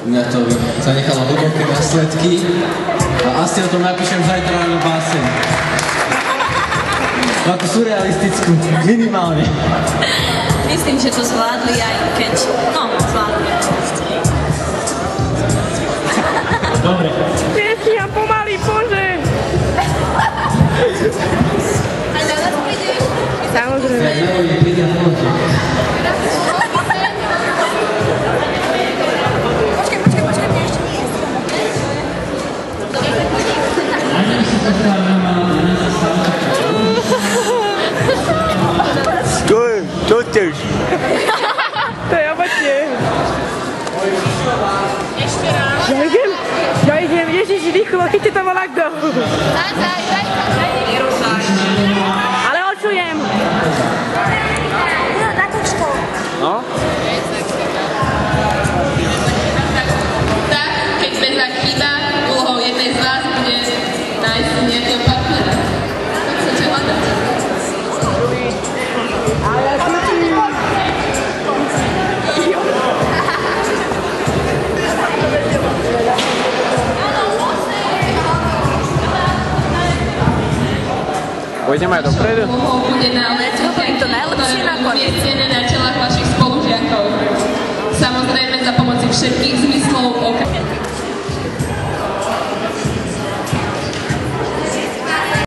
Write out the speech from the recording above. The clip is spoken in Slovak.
Mňa to zanechalo hlboké následky a asi o tom napíšem zajtra ráno báseň. Takú surrealistickú, minimálne. Myslím, že to zvládli aj keď... No, zvládli. Dobre. Piesňa pomaly, Bože. A na nás prídeš? Samozrejme. Tak nebojím, príde v noci. Počkaj, mne ešte nie je. Ani si to stávala, ani sa stávala. Čo chceš? To je obecne. Ešte raz. Ja idem, Ježiši, rýchlo, chyťte to volakdo. Zaj. Ale očujem. No, natoč to. No? Tak, keď sme vám chýba, úlohou jednej z vás bude nájsť nejakého partnera. Tak chcete hľadať. Pôjdeme aj dopredu? Úlohou bude nájsť to najlepšie na koniec. umiestnené na čelách vašich spolužiakov. Samozrejme za pomoci všetkých zmyslov oka.